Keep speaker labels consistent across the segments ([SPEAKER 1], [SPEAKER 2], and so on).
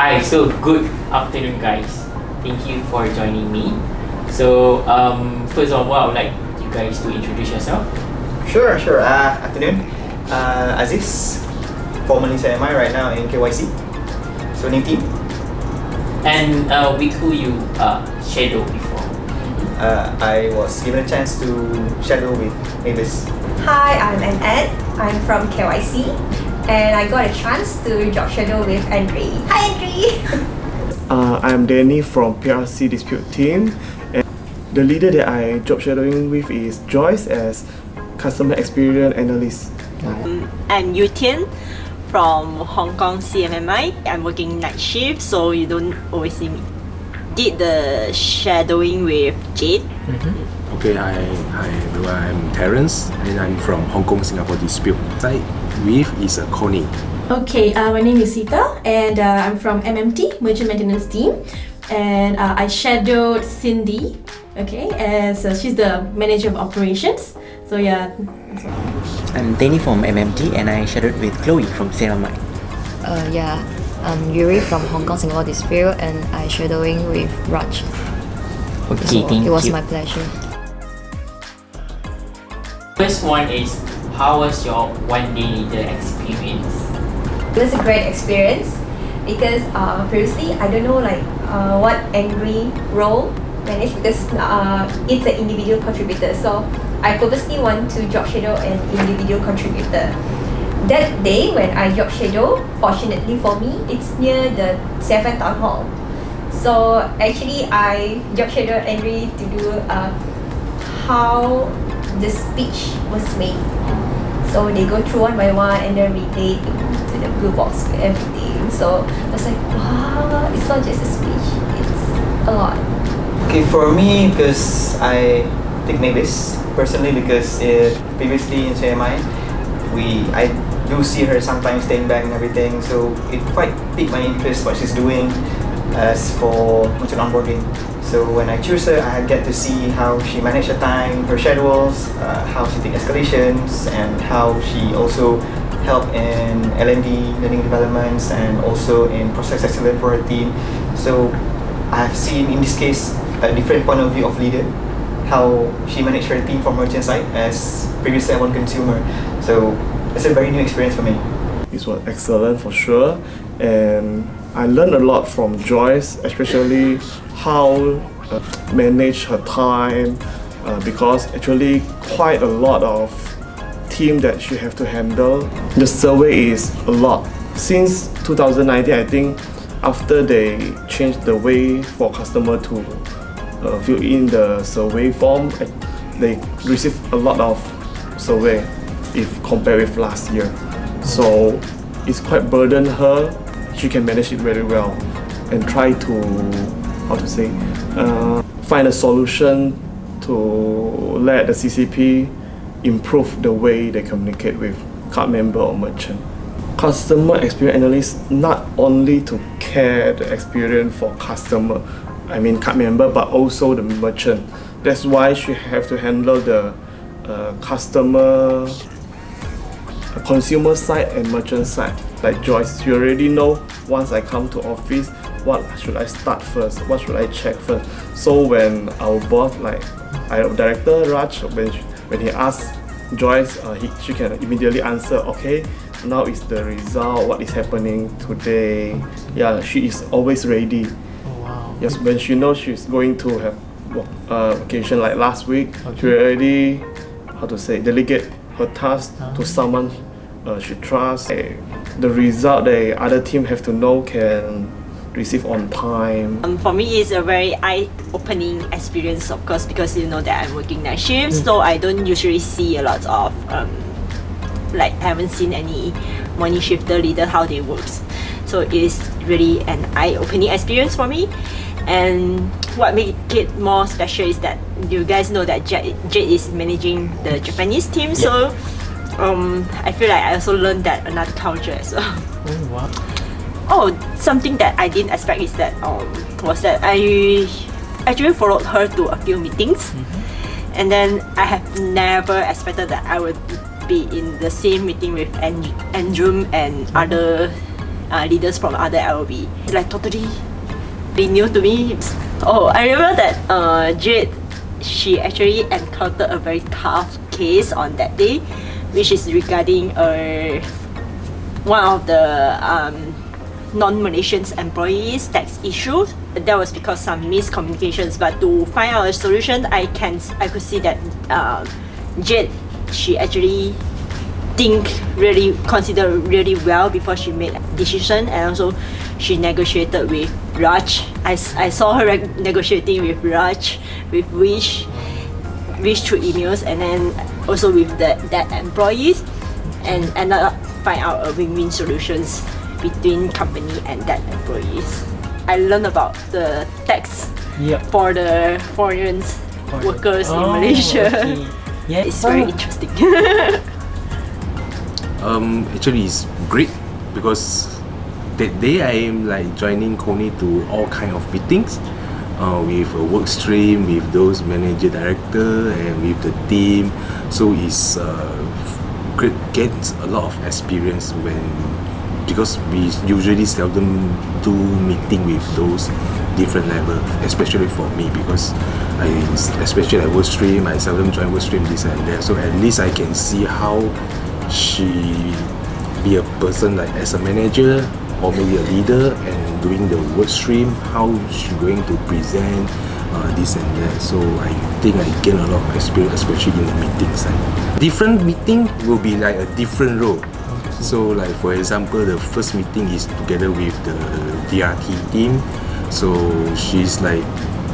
[SPEAKER 1] Hi, so good afternoon guys. Thank you for joining me. So first of all, I would like you guys to introduce yourself.
[SPEAKER 2] Sure. Afternoon. Aziz, formerly CMI, right now in KYC. So new team.
[SPEAKER 1] And with who you shadow before.
[SPEAKER 2] I was given a chance to shadow with Mavis.
[SPEAKER 3] Hi, I'm Ed. I'm from KYC, and I got a chance to job shadow with Andre. Hi, Andre!
[SPEAKER 4] I'm Danny from PRC Dispute Team, and the leader that I job shadowing with is Joyce as Customer Experience Analyst.
[SPEAKER 5] I'm Yu Tian from Hong Kong CMMI. I'm working night shift, so you don't always see me. Did the shadowing with Jade.
[SPEAKER 6] Okay, hi everyone. I'm Terence and I'm from Hong Kong Singapore Dispute. Side with is Connie.
[SPEAKER 7] Okay, my name is Sita and I'm from MMT, Merchant Maintenance Team, and I shadowed Cindy, okay, as she's the Manager of Operations. So yeah.
[SPEAKER 8] I'm Danny from MMT and I shadowed with Chloe from CMI.
[SPEAKER 9] I'm Yuri from Hong Kong Singapore Dispute and I shadowing with Raj.
[SPEAKER 8] Okay, thank you.
[SPEAKER 9] It was my pleasure.
[SPEAKER 1] First one is, how was your one day leader experience?
[SPEAKER 3] It was a great experience because previously I don't know what Andre role managed because it's an individual contributor. So I purposely want to job shadow an individual contributor. That day when I job shadow, fortunately for me, it's near the CFN Town Hall. So actually I job shadow Andre to do how the speech was made. So they go through one by one and then relate to the blue box with everything. So I was like, wow, it's not just a speech, it's a lot.
[SPEAKER 2] Okay, for me, because I take Mavis personally because previously in CMI, I do see her sometimes staying back and everything, so it quite piqued my interest what she's doing as for merchant onboarding. So when I choose her, I get to see how she manages her time, her schedules, how she takes escalations, and how she also help in L&D, learning developments, and also in process excellence for her team. So I've seen in this case a different point of view of leader, how she managed her team from merchant side as previously I was consumer. So it's a very new experience for me.
[SPEAKER 4] It was excellent for sure, and I learned a lot from Joyce, especially how manage her time, because actually quite a lot of team that she have to handle. The survey is a lot. Since 2019, I think after they changed the way for customer to fill in the survey form, they receive a lot of survey if compared with last year. So it's quite burden her. She can manage it very well and try to, find a solution to let the CCP improve the way they communicate with card member or merchant. Customer experience analyst not only to care the experience for customer, card member, but also the merchant. That's why she have to handle the consumer side and merchant side. Like Joyce, you already know once I come to office, what should I start first, what should I check first. So when our boss, like our director Raj, when he asks Joyce, she can immediately answer, okay, now is the result, what is happening today. Yeah, she is always ready.
[SPEAKER 1] Oh, wow.
[SPEAKER 4] Yes, when she knows she's going to have vacation like last week, she already, delegate her task to someone she trusts. The result the other team have to know can receive on time.
[SPEAKER 5] For me, it's a very eye-opening experience, of course, because you know that I'm working night shifts, so I don't usually see a lot of I haven't seen any morning shifter leader how they work. So it's really an eye-opening experience for me. And what makes it more special is that you guys know that Jade is managing the Japanese team, so I feel like I also learned that another culture as well.
[SPEAKER 1] Oh, wow.
[SPEAKER 5] Oh, something that I didn't expect is that was that I actually followed her to a few meetings, and then I have never expected that I would be in the same meeting with Andrew and other leaders from other LB. It's like totally new to me. Oh, I remember that Jade, she actually encountered a very tough case on that day, which is regarding one of the non-Malaysian employees tax issue. That was because some miscommunications. But to find out a solution, I could see that Jade, she actually consider really well before she made a decision, and also she negotiated with Raj. I saw her negotiating with Raj, with Wish through emails, and then also with that employees, and ended up find out a win-win solutions between company and that employees. I learned about the tax for the foreign workers in Malaysia.
[SPEAKER 1] Okay. Yeah,
[SPEAKER 5] it's very interesting.
[SPEAKER 6] Actually, it's great because that day I am like joining Coney to all kind of meetings with a work stream, with those manager director, and with the team. So it's great, gets a lot of experience because we usually seldom do meeting with those different level, especially for me, because especially at work stream, I seldom join work stream this and that. So at least I can see how she be a person like as a manager or maybe a leader, and doing the work stream, how she going to present this and that. So I think I gain a lot of experience, especially in the meetings. Different meeting will be like a different role. So like for example, the first meeting is together with the DRT team. So she's like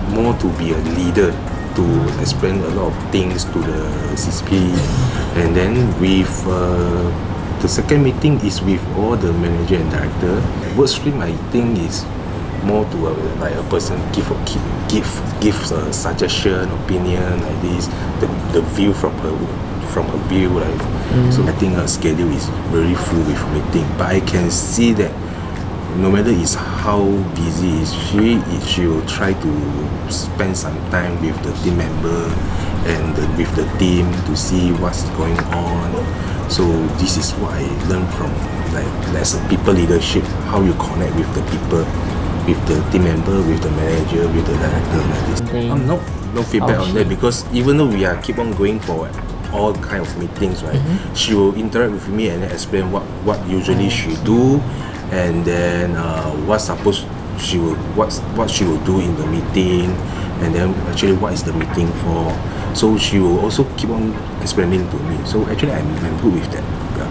[SPEAKER 6] more to be a leader, to explain a lot of things to the CCP, and then with the second meeting is with all the manager and director. Work stream I think is more to like a person give a suggestion, opinion like this, the view from her view like. So I think her schedule is very full with meeting, but I can see that no matter is how busy is she will try to spend some time with the team member and with the team to see what's going on. So this is what I learned from like as a people leadership, how you connect with the people, with the team member, with the manager, with the director like this. No feedback on that, because even though we are keep on going for all kind of meetings, right? She will interact with me and then explain what usually she do, and then what she will do in the meeting, and then actually what is the meeting for. So she will also keep on explaining to me. So actually I'm good with that.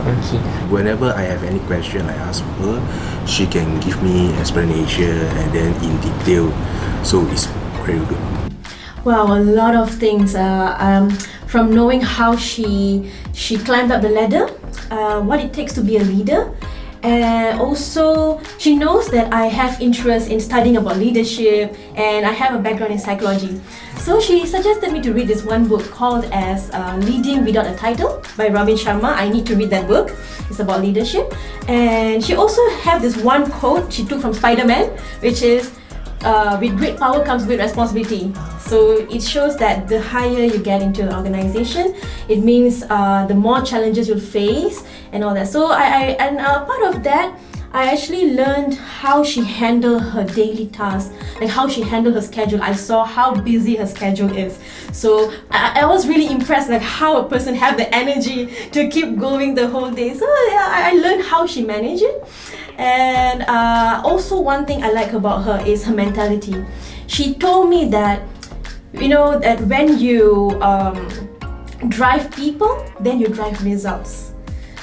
[SPEAKER 1] Okay.
[SPEAKER 6] Whenever I have any question, I ask her, she can give me explanation and then in detail. So it's very good.
[SPEAKER 7] Wow, a lot of things. From knowing how she climbed up the ladder, what it takes to be a leader, and also she knows that I have interest in studying about leadership, and I have a background in psychology. So she suggested me to read this one book called as Leading Without a Title by Robin Sharma. I need to read that book. It's about leadership. And she also have this one quote she took from Spider-Man, which is, with great power comes great responsibility. So it shows that the higher you get into an organization, it means the more challenges you'll face and all that. So part of that, I actually learned how she handled her daily tasks, like how she handled her schedule. I saw how busy her schedule is. So I was really impressed, like how a person have the energy to keep going the whole day. So yeah, I learned how she managed it. And also one thing I like about her is her mentality. She told me that, you know, that when you drive people, then you drive results.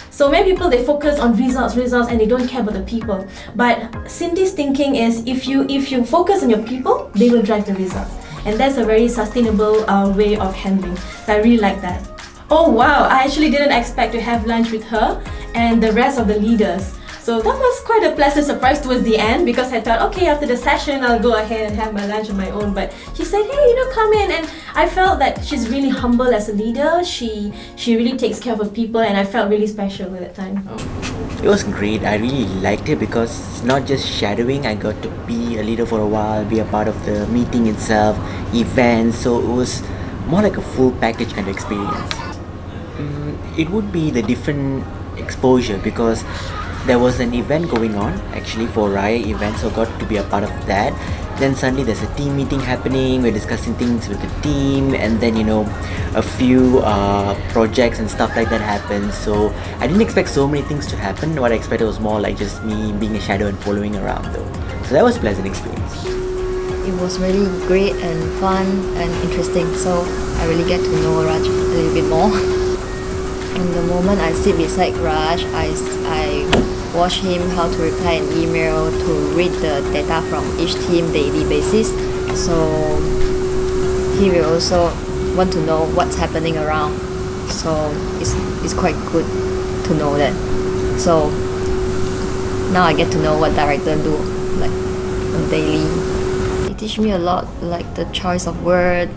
[SPEAKER 7] So many people, they focus on results, and they don't care about the people. But Cindy's thinking is, if you focus on your people, they will drive the results. And that's a very sustainable way of handling. So I really like that. Oh wow, I actually didn't expect to have lunch with her and the rest of the leaders. So that was quite a pleasant surprise towards the end, because I thought, okay, after the session, I'll go ahead and have my lunch on my own. But she said, hey, you know, come in. And I felt that she's really humble as a leader. She really takes care of her people, and I felt really special at that time.
[SPEAKER 8] It was great. I really liked it because it's not just shadowing. I got to be a leader for a while, be a part of the meeting itself, events. So it was more like a full package kind of experience. It would be the different exposure, because there was an event going on actually for Raya event, so got to be a part of that. Then suddenly there's a team meeting happening, we're discussing things with the team, and then a few projects and stuff like that happened. So I didn't expect so many things to happen. What I expected was more like just me being a shadow and following around though. So that was a pleasant experience.
[SPEAKER 9] It was really great and fun and interesting, so I really get to know Raj a little bit more. From the moment I sit beside Raj, I watch him how to reply an email, to read the data from each team daily basis. So he will also want to know what's happening around. So it's quite good to know that. So now I get to know what director do like on daily. It teach me a lot, like the choice of word,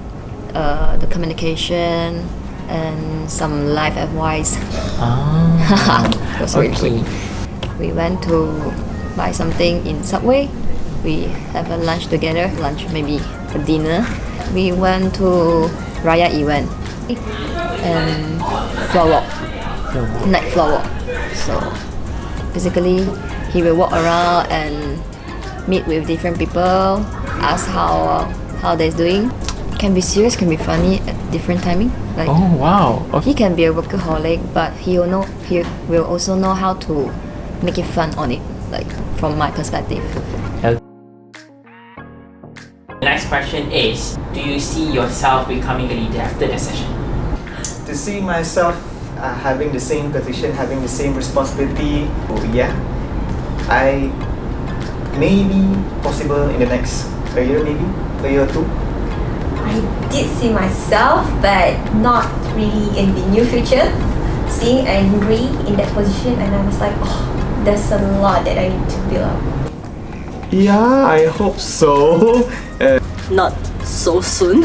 [SPEAKER 9] the communication, and some life advice. It was really good. We went to buy something in Subway. We have a lunch together, maybe a dinner. We went to Raya event and floor walk, night floor walk. So basically, he will walk around and meet with different people, ask how they're doing. Can be serious, can be funny at different timing. Like,
[SPEAKER 1] Oh wow. Okay.
[SPEAKER 9] he can be a workaholic, but he will also know how to make it fun on it, like from my perspective.
[SPEAKER 1] The next question is, do you see yourself becoming a leader after the session?
[SPEAKER 2] To see myself having the same position, having the same responsibility, yeah, I maybe possible in the next a year or two.
[SPEAKER 3] I did see myself, but not really in the near future. Seeing Angry in that position, and I was like, oh, there's a lot that I need to build up.
[SPEAKER 4] Yeah, I hope so.
[SPEAKER 5] Not so soon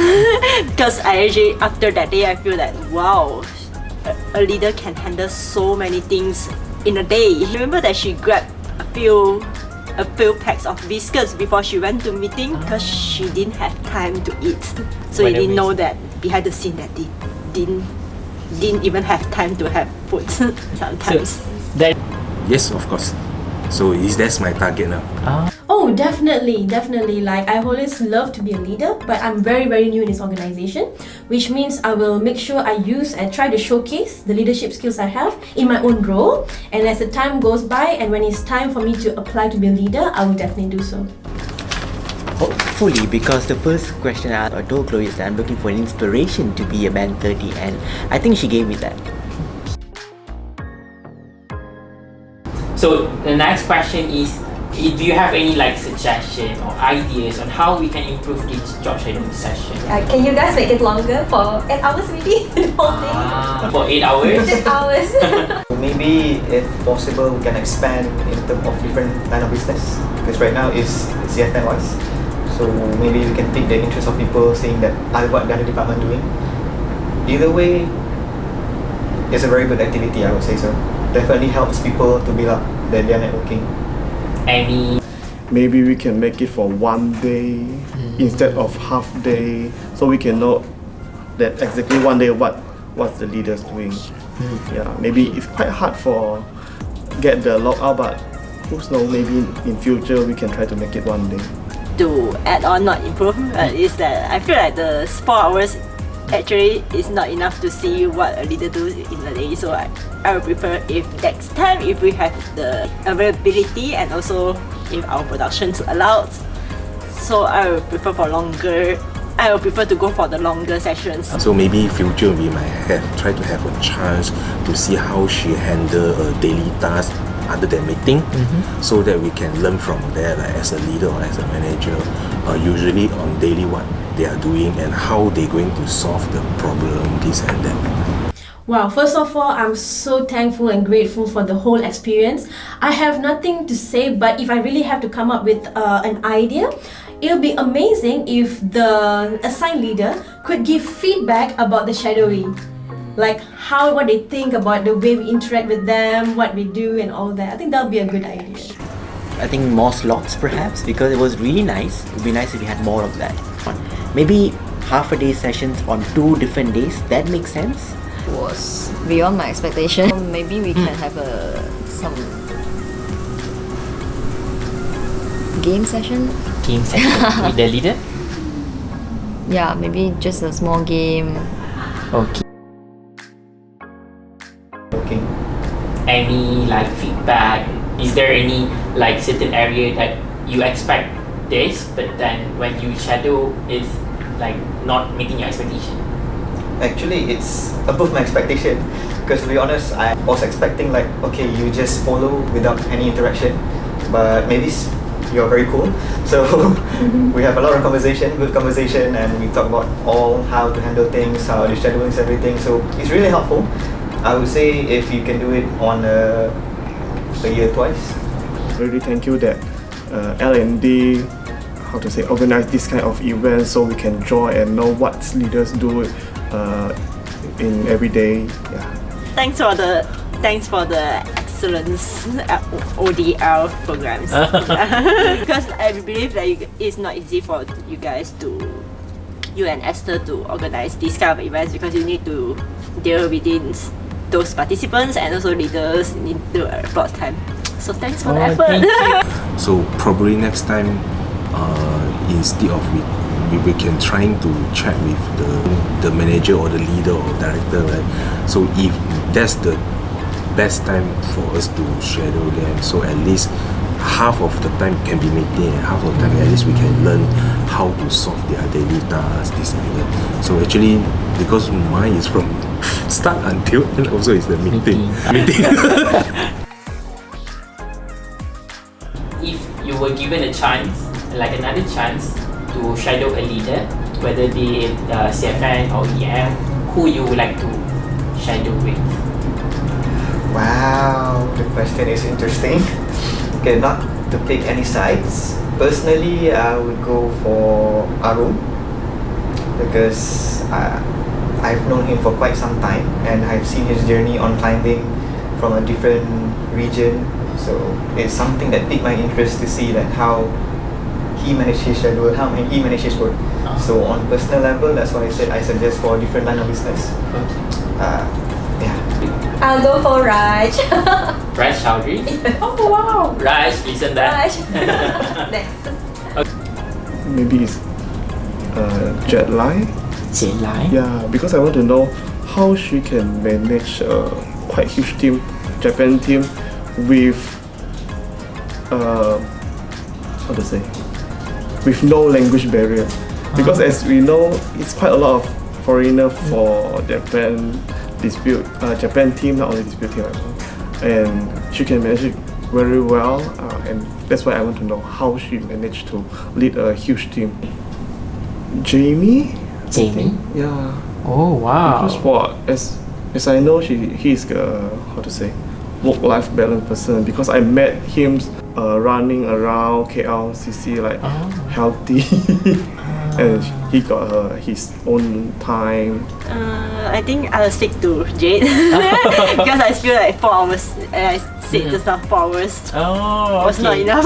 [SPEAKER 5] because I actually after that day I feel that wow, a leader can handle so many things in a day. Remember that she grabbed a few packs of biscuits before she went to meeting because she didn't have time to eat. So you didn't know that behind the scene that they didn't even have time to have food sometimes.
[SPEAKER 1] That
[SPEAKER 6] Yes, of course. So that's my target now.
[SPEAKER 7] Oh, definitely. Like, I always love to be a leader, but I'm very, very new in this organization, which means I will make sure I use and try to showcase the leadership skills I have in my own role. And as the time goes by, and when it's time for me to apply to be a leader, I will definitely do so.
[SPEAKER 8] Hopefully, because the first question I told Chloe is that I'm looking for an inspiration to be a band 30, and I think she gave me that.
[SPEAKER 1] So the next question is, do you have any suggestion or ideas on how we can improve this job shadowing session?
[SPEAKER 3] Can you guys make it longer for 8 hours maybe? The whole thing?
[SPEAKER 1] For 8 hours?
[SPEAKER 3] 8 hours.
[SPEAKER 2] Maybe if possible we can expand in terms of different line of business, because right now is CFN wise. So maybe we can take the interest of people saying that what the other department doing. Either way, it's a very good activity, I would say so. Definitely helps people to build up their networking.
[SPEAKER 4] Maybe we can make it for one day instead of half day, so we can know that exactly one day what's the leaders doing. Yeah, maybe it's quite hard for get the logout, but who's know, maybe in future we can try to make it one day.
[SPEAKER 5] To add on, not improve, is that I feel like the 4 hours actually is not enough to see what a leader does in a day. So I would prefer if next time, if we have the availability and also if our productions allowed. So I would prefer to go for the longer sessions.
[SPEAKER 6] So maybe future we might try to have a chance to see how she handle a daily task other than meeting, so that we can learn from there, like as a leader or as a manager, usually on daily what they are doing and how they're going to solve the problem, this and that.
[SPEAKER 7] Wow, first of all, I'm so thankful and grateful for the whole experience. I have nothing to say, but if I really have to come up with an idea, it'll be amazing if the assigned leader could give feedback about the shadowing. Like what they think about the way we interact with them, what we do and all that. I think that'll be a good idea.
[SPEAKER 8] I think more slots perhaps, because it was really nice. It would be nice if we had more of that. Maybe half a day sessions on 2 different days, that makes sense.
[SPEAKER 9] Was beyond my expectation. Maybe we can have some game session.
[SPEAKER 1] Game session with the leader?
[SPEAKER 9] Yeah, maybe just a small game.
[SPEAKER 1] Okay.
[SPEAKER 2] Okay.
[SPEAKER 1] Any like feedback? Is there any like certain area that you expect this, but then when you shadow it's like not meeting your expectation?
[SPEAKER 2] Actually, it's above my expectation. Because to be honest, I was expecting like, okay, you just follow without any interaction. But maybe you're very cool. So we have a lot of conversation, good conversation, and we talk about all how to handle things, how the shadowing everything. So it's really helpful. I would say if you can do it on a year twice.
[SPEAKER 4] Really thank you that L&D, how to say, organize this kind of event so we can join and know what leaders do in every day. Yeah.
[SPEAKER 5] Thanks for the excellence ODL programs. Because I believe that it's not easy for you and Esther to organize these kind of events, because you need to deal within those participants and also leaders need to report time. So thanks for the effort.
[SPEAKER 6] So probably next time, instead of we can trying to chat with the manager or the leader or director, right? So if that's the best time for us to shadow them, so at least half of the time can be maintained and half of the time at least we can learn how to solve their daily tasks, this and that. So actually, because mine is from start until and also is the meeting.
[SPEAKER 1] If you were given a chance, like another chance to shadow a leader, whether be it CFN or EM, who you would like to shadow with?
[SPEAKER 2] Wow, the question is interesting. Okay, not to pick any sides. Personally, I would go for Arum because I've known him for quite some time and I've seen his journey on climbing from a different region. So it's something that piqued my interest to see that how he managed his schedule, how he managed his work. So on personal level, that's why I said I suggest for a different line of business. Yeah.
[SPEAKER 3] I'll go for Raj.
[SPEAKER 1] Raj Chowdhury?
[SPEAKER 3] Oh wow!
[SPEAKER 1] Raj, listen that.
[SPEAKER 3] Raj. Next.
[SPEAKER 4] Maybe it's Jet Lai.
[SPEAKER 1] Jet Lai?
[SPEAKER 4] Yeah, because I want to know how she can manage a quite huge team, Japan team, with how to say, with no language barrier. Because as we know, it's quite a lot of foreigner for Japan dispute, Japan team, not only dispute team, and she can manage it very well, and that's why I want to know how she managed to lead a huge team. Jamie?
[SPEAKER 1] Jamie?
[SPEAKER 4] Yeah.
[SPEAKER 1] Oh wow.
[SPEAKER 4] Because for as I know, he's a how to say, work-life balance person, because I met him running around KLCC like healthy and he got his own time.
[SPEAKER 5] I think I'll stick to Jade because I feel like 4 hours, and I said just now 4 hours was not enough.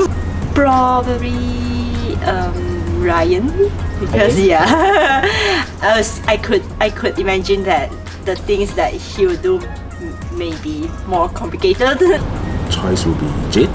[SPEAKER 5] Probably Ryan, because I could imagine that the things that he would do may be more complicated.
[SPEAKER 6] Choice will be Jade.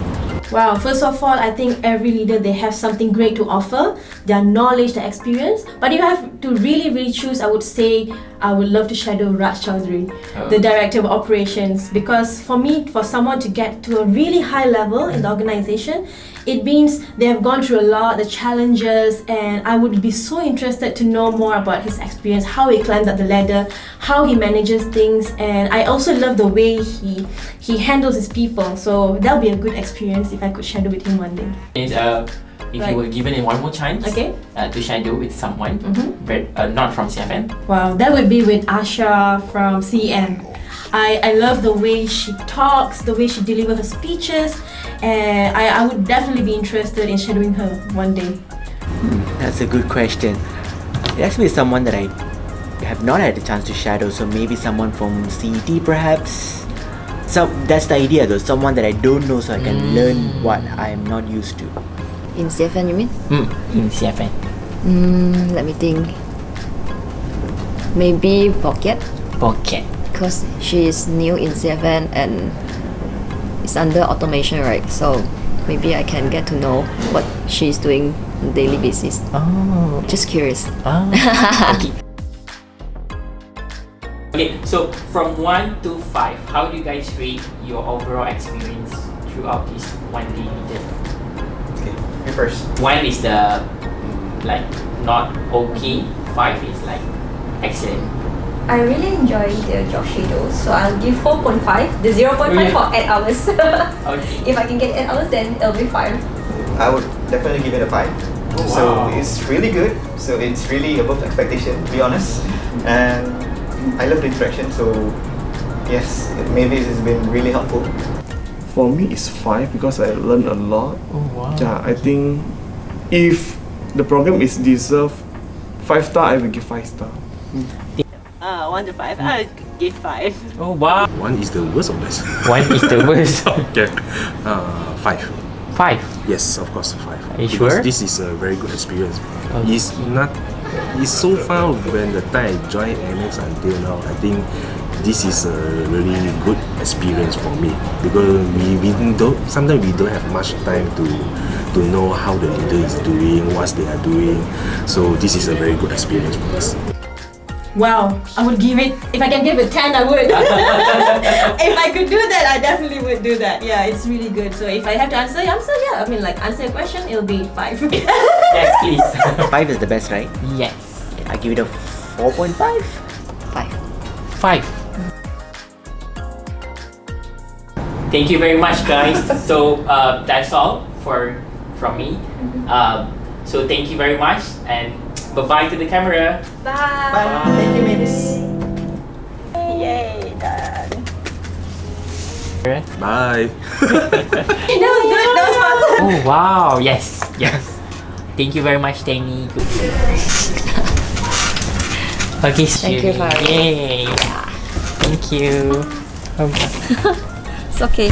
[SPEAKER 7] Wow, first of all, I think every leader, they have something great to offer, their knowledge, their experience. But if you have to really choose, I would say I would love to shadow Raj Chowdhury, the Director of Operations, because for me, for someone to get to a really high level in the organization, it means they have gone through a lot, the challenges, and I would be so interested to know more about his experience, how he climbed up the ladder, how he manages things, and I also love the way he handles his people. So that'll be a good experience if I could shadow with him one day.
[SPEAKER 1] If you were given one more chance to shadow with someone, but not from CFN.
[SPEAKER 7] Wow, that would be with Asha from CM. I love the way she talks, the way she delivers her speeches, and I would definitely be interested in shadowing her one day.
[SPEAKER 8] That's a good question. It has to be someone that I have not had the chance to shadow, so maybe someone from CET perhaps. So that's the idea though, someone that I don't know so I can learn what I'm not used to.
[SPEAKER 9] In CFN, you mean?
[SPEAKER 1] In CFN.
[SPEAKER 9] Let me think. Maybe Pocket.
[SPEAKER 1] Pocket.
[SPEAKER 9] Because she is new in CFN and it's under automation, right? So maybe I can get to know what she's doing on a daily basis.
[SPEAKER 1] Oh.
[SPEAKER 9] Just curious.
[SPEAKER 1] Okay. Okay, so from 1 to 5, how do you guys rate your overall experience throughout this one day meetup?
[SPEAKER 2] Okay, you first.
[SPEAKER 1] 1 is the like not okay, 5 is like excellent.
[SPEAKER 3] I really enjoy the job schedule, so I'll give 4.5. The 0.5
[SPEAKER 1] Really?
[SPEAKER 3] for 8 hours.
[SPEAKER 1] Okay.
[SPEAKER 3] If I can get 8 hours, then it'll be 5.
[SPEAKER 2] I would definitely give it a 5.
[SPEAKER 1] Oh,
[SPEAKER 2] So
[SPEAKER 1] wow.
[SPEAKER 2] it's really good. So it's really above expectation, to be honest. And I love the interaction. So yes, maybe it's been really helpful.
[SPEAKER 4] For me, it's 5 because I learned a lot.
[SPEAKER 1] Oh wow.
[SPEAKER 4] Yeah, I think if the program is deserved 5 star, I will give 5 star.
[SPEAKER 5] 1 to 5, I'll give 5.
[SPEAKER 1] Oh wow.
[SPEAKER 6] 1 is the worst or best?
[SPEAKER 1] 1 is the worst.
[SPEAKER 6] Okay. 5.
[SPEAKER 1] 5.
[SPEAKER 6] Yes, of course, 5.
[SPEAKER 1] Are you
[SPEAKER 6] Because
[SPEAKER 1] sure?
[SPEAKER 6] this is a very good experience.
[SPEAKER 1] Okay.
[SPEAKER 6] It's so far when the time I joined MX until now, I think this is a really good experience for me because sometimes we don't have much time to know how the leader is doing, what they are doing. So this is a very good experience for us.
[SPEAKER 7] Wow, I would give it, if I can give it 10, I would. If I could do that, I definitely would do that. Yeah, it's really good. So if I have to answer, yeah. I mean, like, answer a question, it'll be 5.
[SPEAKER 1] Yes, please.
[SPEAKER 8] 5 is the best, right?
[SPEAKER 1] Yes.
[SPEAKER 8] I give it a 4.5.
[SPEAKER 9] 5.
[SPEAKER 1] 5. Thank you very much, guys. So that's all from me. So thank you very much and bye-bye to the camera.
[SPEAKER 3] Bye.
[SPEAKER 2] Bye. Thank you, Mavis.
[SPEAKER 5] Yay, done.
[SPEAKER 6] Bye.
[SPEAKER 7] That was good, that was fun.
[SPEAKER 1] Oh wow, yes. Thank you very much, Tammy. Okay,
[SPEAKER 9] Thank you, Farah.
[SPEAKER 1] Yay. Thank you.
[SPEAKER 9] It's okay.